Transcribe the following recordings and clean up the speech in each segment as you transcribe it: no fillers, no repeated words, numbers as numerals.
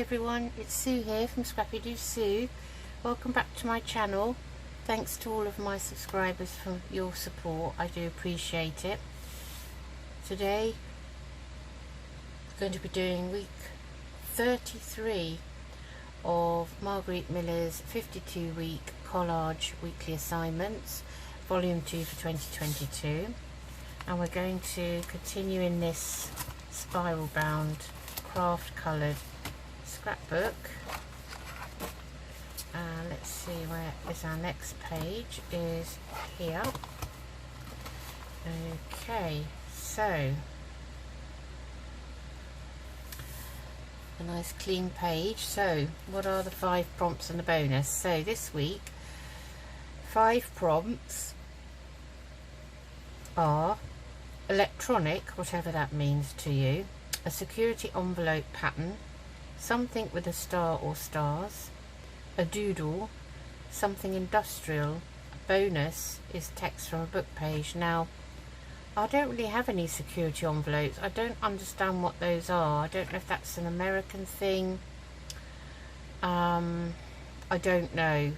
everyone, it's Sue here from Scrappy Doo Sue. Welcome back to my channel. Thanks to all of my subscribers for your support. I do appreciate it. Today I'm going to be doing week 33 of Margarete Miller's 52-week collage weekly assignments, volume 2 for 2022, and we're going to continue in this spiral bound craft coloured scrapbook. Let's see, where is our next page? Is here. Okay, so a nice clean page. So what are the 5 prompts and the bonus? So this week 5 prompts are electronic, whatever that means to you, a security envelope pattern, something with a star or stars, a doodle, something industrial. A bonus is text from a book page. Now, I don't really have any security envelopes. I don't understand what those are. I don't know if that's an American thing. I don't know.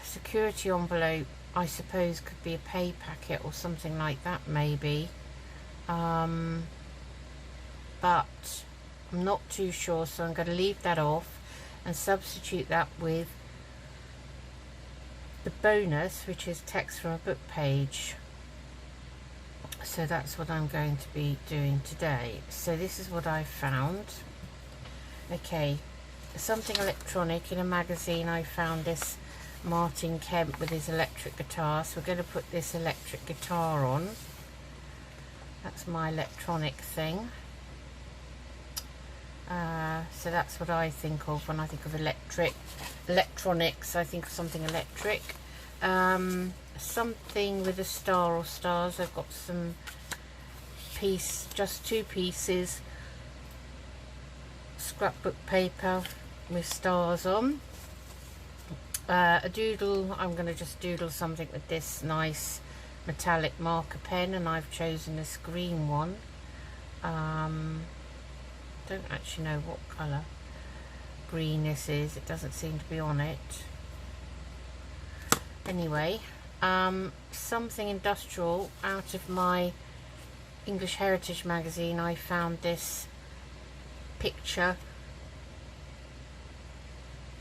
Security envelope, I suppose, could be a pay packet or something like that, maybe. But I'm not too sure, so I'm going to leave that off and substitute that with the bonus, which is text from a book page. So that's what I'm going to be doing today. So this is what I found. Okay, something electronic. In a magazine I found this Martin Kemp with his electric guitar, so we're going to put this electric guitar on. That's my electronic thing. So that's what I think of when I think of electronics. I think of something electric. Something with a star or stars. I've got some just 2 pieces scrapbook paper with stars on. A doodle, I'm going to just doodle something with this nice metallic marker pen, and I've chosen this green one. Don't actually know what colour green this is. It doesn't seem to be on it. Anyway, something industrial. Out of my English Heritage magazine I found this picture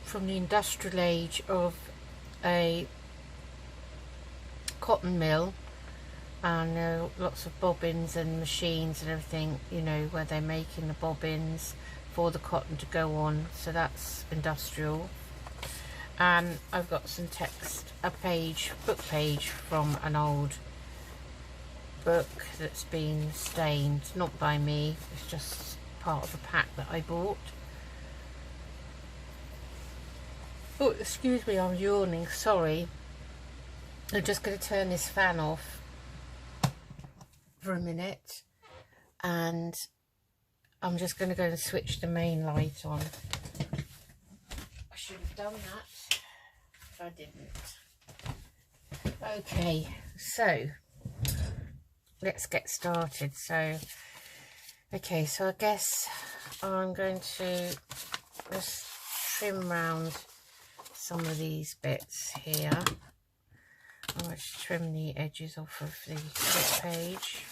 from the industrial age of a cotton mill, and there are lots of bobbins and machines and everything, you know, where they're making the bobbins for the cotton to go on. So that's industrial. And I've got some text, book page from an old book that's been stained, not by me, it's just part of a pack that I bought. Oh, excuse me, I'm yawning, sorry. I'm just going to turn this fan off for a minute, and I'm just going to go and switch the main light on. I should have done that, but I didn't. Okay, so let's get started. So okay, so I guess I'm going to just trim round some of these bits here. I'm going to trim the edges off of the book page.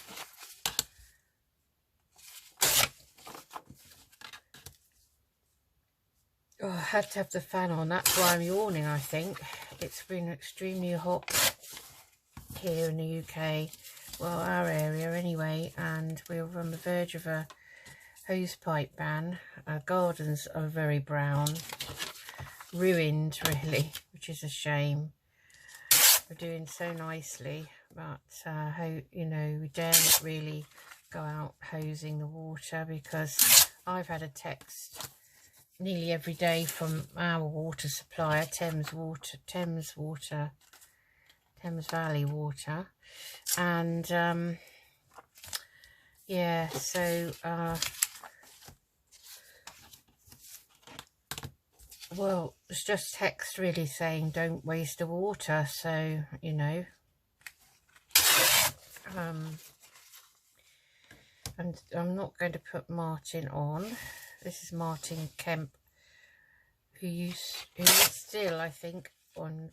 Oh, I had to have the fan on, that's why I'm yawning, I think. It's been extremely hot here in the UK, well, our area anyway, and we're on the verge of a hosepipe ban. Our gardens are very brown, ruined really, which is a shame. We're doing so nicely, but you know, we daren't really go out hosing the water, because I've had a text nearly every day from our water supplier, Thames Valley Water, and yeah, so well, it's just text really saying don't waste the water, so you know. And I'm not going to put Martin on This is Martin Kemp, who is still, I think, and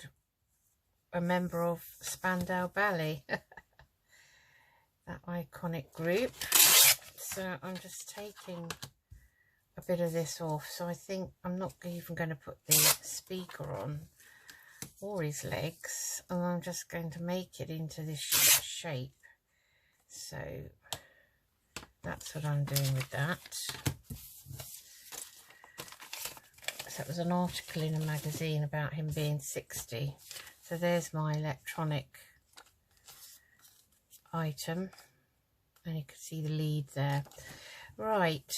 a member of Spandau Ballet, that iconic group. So I'm just taking a bit of this off. So I think I'm not even going to put the speaker on or his legs, and I'm just going to make it into this shape. So that's what I'm doing with that. So it was an article in a magazine about him being 60. So there's my electronic item, and you can see the lead there. Right,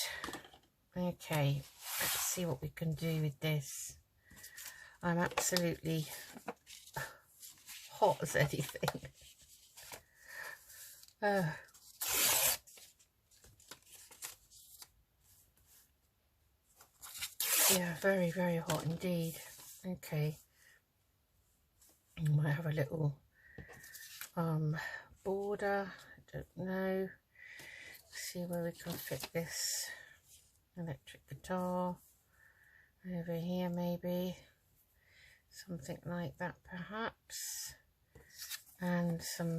okay, let's see what we can do with this. I'm absolutely hot as anything. Yeah, very, very hot indeed. Okay. I might have a little border. I don't know. See where we can fit this electric guitar. Over here maybe. Something like that perhaps. And some...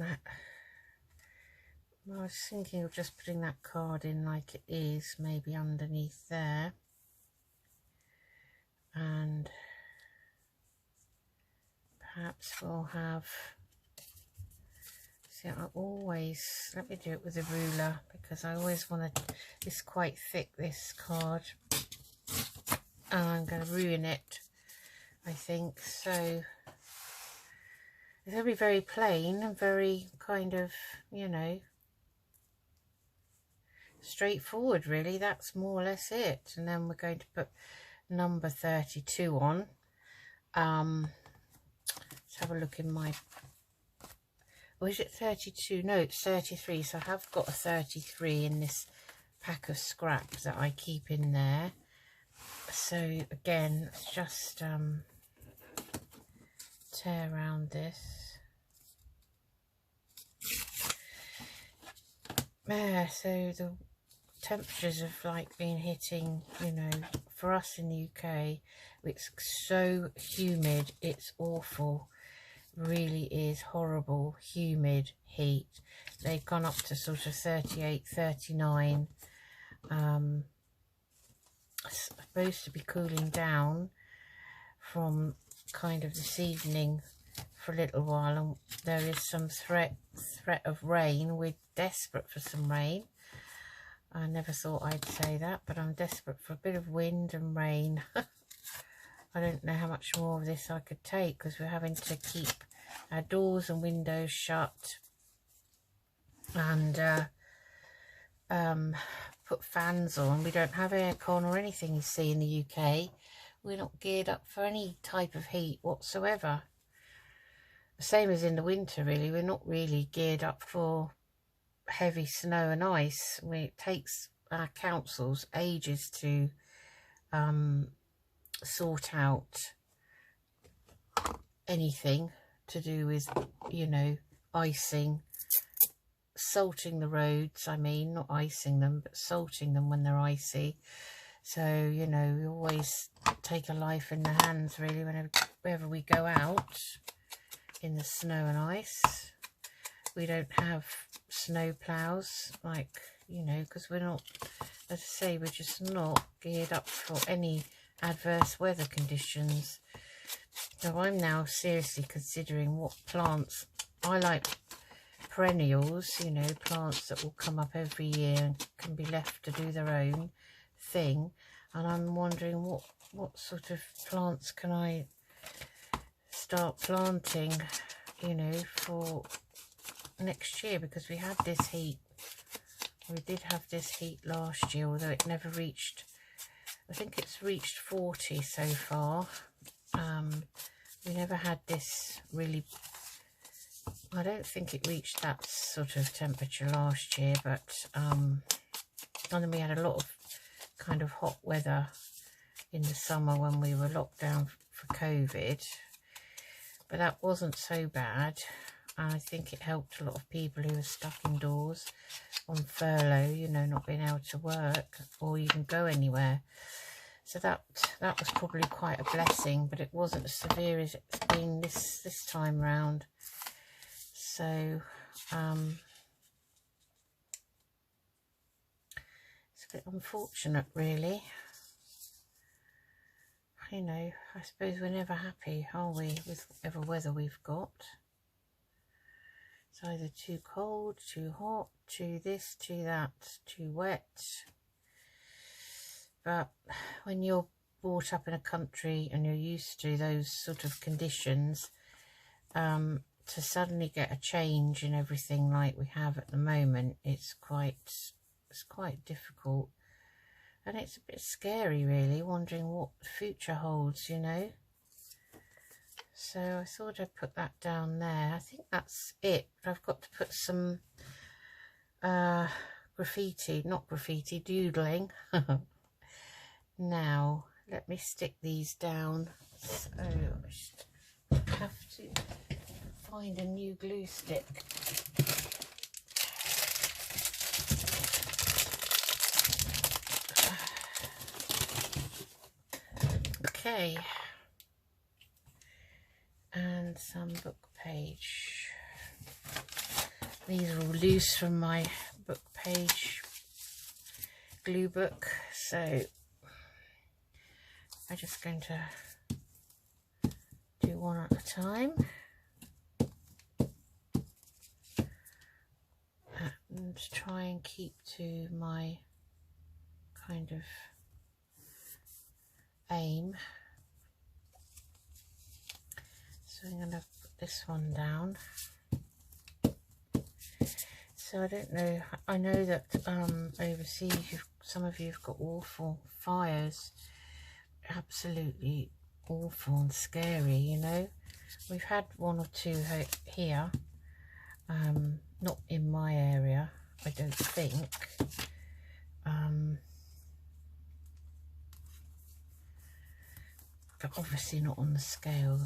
Well, I was thinking of just putting that card in like it is, maybe underneath there. And perhaps we'll have, see, I always, let me do it with a ruler, because I always want to, it's quite thick, this card, and I'm going to ruin it, I think. So it's going to be very plain and very kind of, you know, straightforward really. That's more or less it. And then we're going to put number 32 on. Let's have a look in my, or is it 32? No, it's 33. So I have got a 33 in this pack of scraps that I keep in there. So again, let's just tear around this. Yeah, so the temperatures have like been hitting, you know, for us in the UK, it's so humid, it's awful, really is horrible, humid heat. They've gone up to sort of 38, 39. Supposed to be cooling down from kind of this evening for a little while, and there is some threat of rain. We're desperate for some rain. I never thought I'd say that, but I'm desperate for a bit of wind and rain. I don't know how much more of this I could take, because we're having to keep our doors and windows shut and put fans on. We don't have aircon or anything, you see, in the UK. We're not geared up for any type of heat whatsoever. The same as in the winter, really. We're not really geared up for heavy snow and ice. It takes our councils ages to sort out anything to do with, you know, icing, salting the roads. I mean, not icing them, but salting them when they're icy. So, you know, we always take a life in the hands, really, whenever we go out in the snow and ice. We don't have snow plows, like, you know, because we're not, as I say, we're just not geared up for any adverse weather conditions. So I'm now seriously considering what plants. I like perennials, you know, plants that will come up every year and can be left to do their own thing. And I'm wondering what sort of plants can I start planting, you know, for next year, because we had this heat. We did have this heat last year, although it never reached, I think it's reached 40 so far. We never had this really, I don't think it reached that sort of temperature last year, but and then we had a lot of kind of hot weather in the summer when we were locked down for COVID, but that wasn't so bad. and I think it helped a lot of people who were stuck indoors on furlough, you know, not being able to work or even go anywhere. So that was probably quite a blessing, but it wasn't as severe as it's been this time round. So it's a bit unfortunate, really. You know, I suppose we're never happy, are we, with whatever weather we've got. It's either too cold, too hot, too this, too that, too wet. But when you're brought up in a country and you're used to those sort of conditions, to suddenly get a change in everything like we have at the moment, it's quite difficult. And it's a bit scary, really, wondering what the future holds, you know. So I thought I'd put that down there. I think that's it. But I've got to put some doodling. Now, let me stick these down. So I just have to find a new glue stick. Okay, and some book page. These are all loose from my book page glue book, so I'm just going to do one at a time and try and keep to my kind of aim. So I'm going to put this one down. So I don't know, I know that overseas some of you have got awful fires, absolutely awful and scary, you know. We've had one or two here, not in my area, I don't think. But obviously not on the scale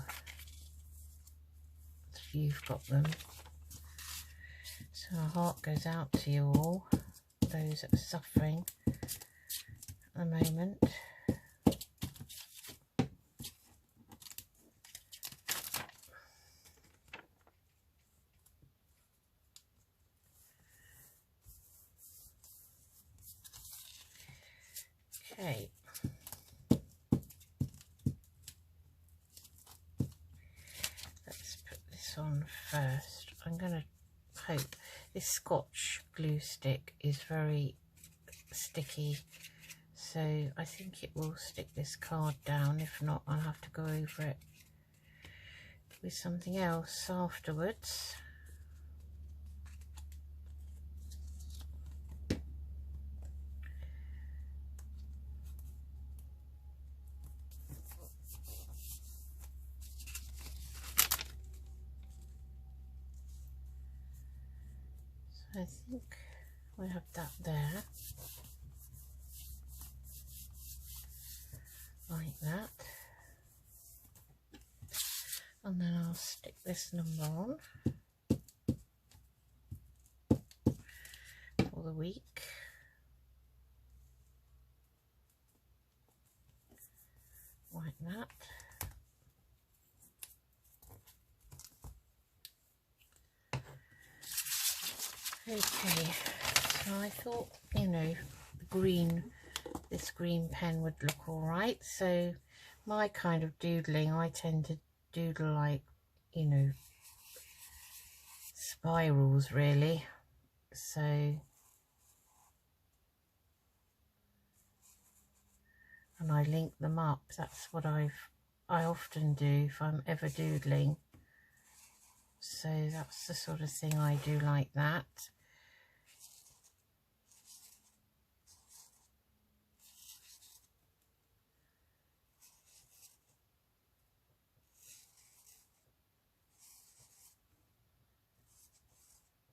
that you've got them. So our heart goes out to you all, those that are suffering at the moment. Okay. Let's put this on first. I'm going to hope this Scotch glue stick is very sticky, so I think it will stick this card down. If not, I'll have to go over it with something else afterwards. I think we have that there, like that, and then I'll stick this number on for the week. Like that. Okay, so I thought, you know, this green pen would look all right. So my kind of doodling, I tend to doodle like, you know, spirals really. So and I link them up. That's what I often do if I'm ever doodling. So that's the sort of thing I do like that.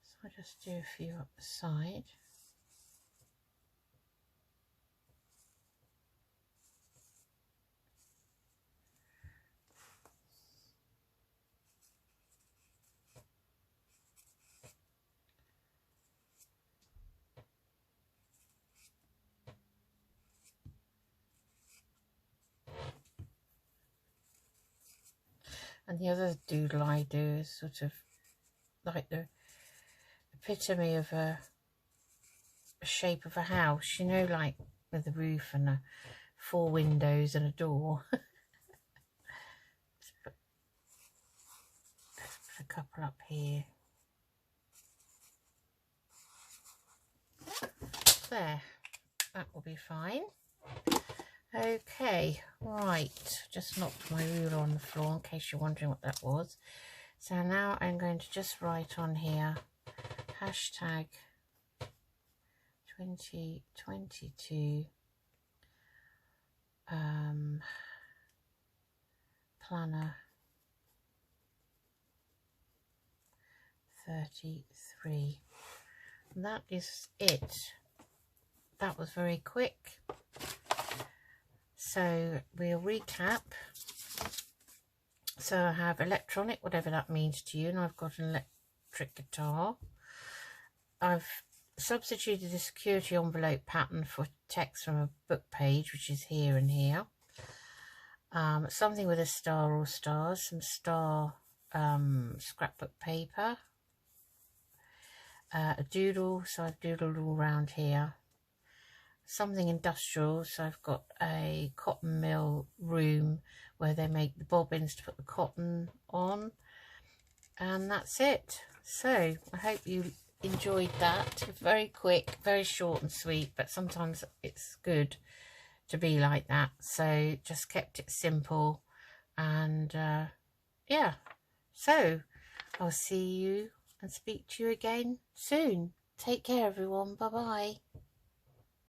So I just do a few up the side. And the other doodle I do is sort of like the epitome of a shape of a house, you know, like with a roof and 4 windows and a door. Let's put a couple up here. There, that will be fine. Okay, right, just knocked my ruler on the floor in case you're wondering what that was. So now I'm going to just write on here hashtag 2022 planner 33. And that is it. That was very quick. So we'll recap. So I have electronic, whatever that means to you, and I've got an electric guitar. I've substituted the security envelope pattern for text from a book page, which is here and here. Something with a star or stars, some star scrapbook paper. A doodle, so I've doodled all around here. Something industrial, so I've got a cotton mill room where they make the bobbins to put the cotton on, and that's it. So I hope you enjoyed that. Very quick, very short and sweet, but sometimes it's good to be like that. So just kept it simple, and yeah, so I'll see you and speak to you again soon. Take care everyone, bye bye.